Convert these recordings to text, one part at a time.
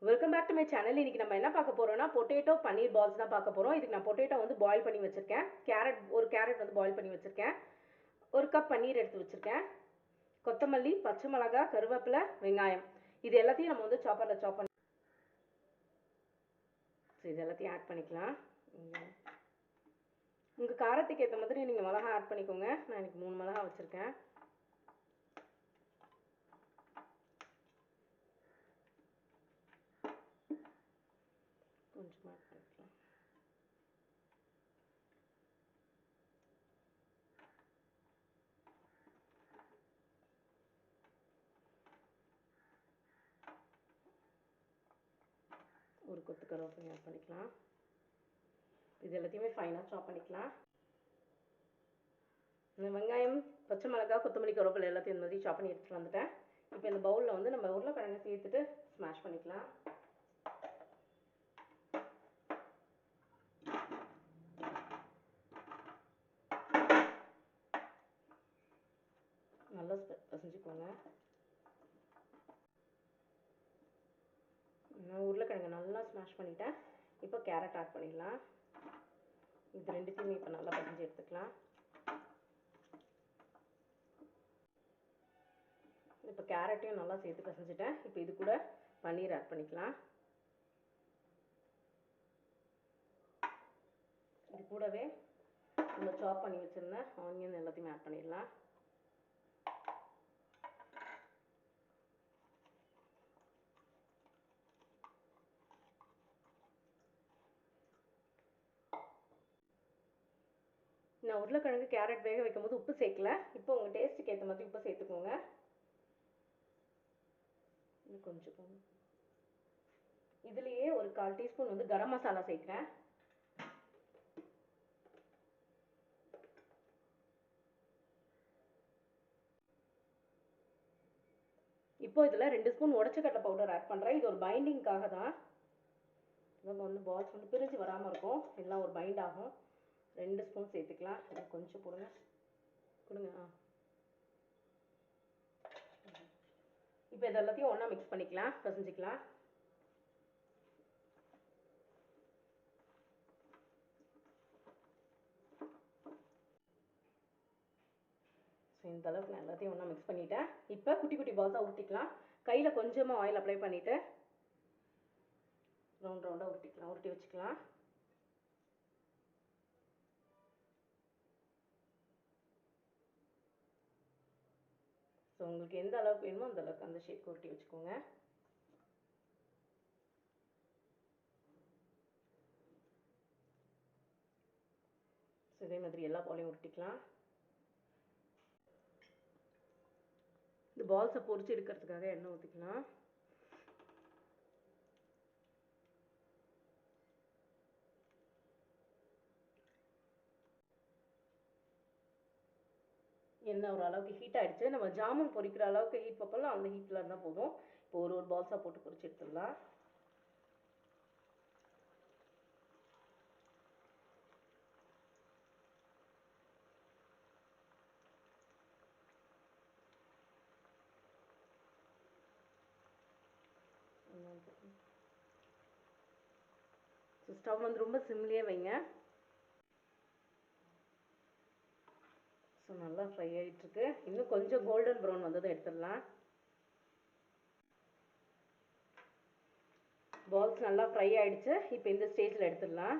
Welcome back to my channel. இன்னைக்கு நம்ம என்ன பார்க்க போறோம்னா பொட்டேட்டோ பன்னீர் பால்ஸ் தான் பார்க்க போறோம். இதுக்கு நான் பொட்டேட்டோ வந்து பாயில் பண்ணி வச்சிருக்கேன். ஒரு கேரட் வந்து பாயில் பண்ணி வச்சிருக்கேன். ஒரு கப் பன்னீர் எடுத்து வச்சிருக்கேன். கொத்தமல்லி, பச்சை மிளகாய், கருவேப்பிலை, வெங்காயம் இது எல்லாத்தையும் நம்ம வந்து சாப்பரில் சாப் பண்ணி இது எல்லாத்தையும் ஆட் பண்ணிக்கலாம். உங்கள் காரத்துக்கு ஏற்ற மாதிரி நீங்கள் மிளகா ஆட் பண்ணிக்கோங்க. நான் இன்னைக்கு 3 மிளகா வச்சுருக்கேன். கொஞ்சமாக ஆட் பண்ணிக்கலாம். ஒரு கொத்து கருவேப்பிலை ஆட் பண்ணிக்கலாம். இது எல்லாத்தையுமே ஃபைனாக சாப் பண்ணிக்கலாம். இந்த வெங்காயம், பச்சை மிளகாய், கொத்தமல்லி, கருவேப்பிலை எல்லாத்தையும் இந்த மாதிரி சாப் பண்ணி எடுத்துகிட்டு வந்துட்டேன். இப்போ இந்த பவுலில் வந்து நம்ம உருளைக்கிழங்கு சேர்த்துட்டு ஸ்மாஷ் பண்ணிக்கலாம். நல்லா பசஞ்சுக்கோங்க. நான் உருளைக்கிழங்கு நல்லா ஸ்மாஷ் பண்ணிட்டேன். இப்போ கேரட் ஆட் பண்ணிடலாம். இது ரெண்டுத்தையுமே இப்போ நல்லா பசஞ்சு எடுத்துக்கலாம். இப்போ கேரட்டையும் நல்லா சேர்த்து பசஞ்சிட்டேன். இப்போ இது கூட பன்னீர் ஆட் பண்ணிக்கலாம். இது கூடவே நம்ம சாப் பண்ணி வச்சிருந்த ஆனியன் எல்லாத்தையுமே ஆட் பண்ணிடலாம். நான் உருளைக்கிழங்கு கேரட் வேக வைக்கும் போது உப்பு சேர்க்கல. இப்போ உங்கள் டேஸ்ட்டுக்கு ஏற்ற மாதிரி உப்பு சேர்த்துக்கோங்க. இன்னும் கொஞ்சம் போகும். இதுலேயே ஒரு 1/4 டீஸ்பூன் வந்து கரம் மசாலா சேர்க்குறேன். இப்போ இதில் 2 ஸ்பூன் உடச்சக்கடலை பவுடர் ஆட் பண்ணுறேன். இது ஒரு பைண்டிங்காக தான். நம்ம வந்து பால்ஸ் வந்து பிரிஞ்சு வராமல் இருக்கும். எல்லாம் ஒரு பைண்ட் ஆகும். 2 ஸ்பூன் சேர்த்துக்கலாம். கொஞ்சம் கொடுங்க. இப்போ இது எல்லாத்தையும் ஒன்றா மிக்ஸ் பண்ணிக்கலாம், பசஞ்சிக்கலாம். ஸோ இந்த அளவுக்கு நான் எல்லாத்தையும் ஒன்றா மிக்ஸ் பண்ணிவிட்டேன். இப்போ குட்டி குட்டி பால்ஸாக ஊற்றிக்கலாம். கையில் கொஞ்சமாக ஆயில் அப்ளை பண்ணிவிட்டு ரவுண்டாக உருட்டி வச்சுக்கலாம். ஸோ உங்களுக்கு எந்த அளவுக்கு வேணுமோ அந்த அளவுக்கு அந்த ஷேப் உருட்டி வச்சுக்கோங்க. ஸோ இதே மாதிரி எல்லா பாலையும் உருட்டிக்கலாம். இந்த பால்ஸை பொரிச்சு எடுக்கிறதுக்காக எண்ணெய் ஊற்றிக்கலாம். எண்ணெய் ஒரு அளவுக்கு ஹீட் ஆகிடுச்சு. நம்ம ஜாமுன் பொரிக்கிற அளவுக்கு ஹீட் வைப்போம்ல, அந்த ஹீட்டில் இருந்தால் போதும். இப்போ ஒரு பால்ஸாக போட்டு பொரிச்சு எடுத்துடலாம். ஸ்டவ் வந்து ரொம்ப சிம்லேயே வைங்க. ஸோ நல்லா ஃப்ரை ஆகிட்டுருக்கு. இன்னும் கொஞ்சம் கோல்டன் ப்ரௌன் வந்ததும் எடுத்துடலாம். பால்ஸ் நல்லா ஃப்ரை ஆகிடுச்சு. இப்போ இந்த ஸ்டேஜில் எடுத்துடலாம்.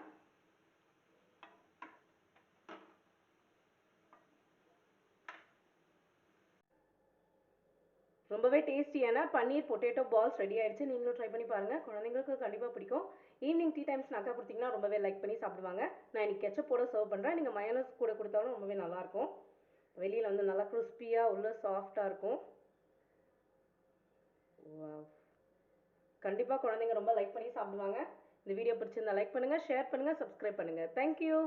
ரொம்பவே டேஸ்டியான பன்னீர் பொட்டேட்டோ பால்ஸ் ரெடி ஆயிடுச்சு. நீங்களும் ட்ரை பண்ணி பாருங்கள். குழந்தைங்களுக்கு கண்டிப்பாக பிடிக்கும். ஈவினிங் டீ டைம் ஸ்நாக்காக கொடுத்தீங்கன்னா ரொம்பவே லைக் பண்ணி சாப்பிடுவாங்க. நான் இன்னைக்கு கெச்சப்போட சர்வ் பண்ணுறேன். நீங்கள் மயோனைஸ் கூட கொடுத்தாலும் ரொம்பவே நல்லாயிருக்கும். வெளியில் வந்து நல்லா கிறிஸ்பியாக உள்ள சாஃப்டாக இருக்கும். கண்டிப்பாக குழந்தைங்க ரொம்ப லைக் பண்ணி சாப்பிடுவாங்க. இந்த வீடியோ பிடிச்சிருந்தா லைக் பண்ணுங்கள், ஷேர் பண்ணுங்கள், சப்ஸ்கிரைப் பண்ணுங்கள். தேங்க்யூ.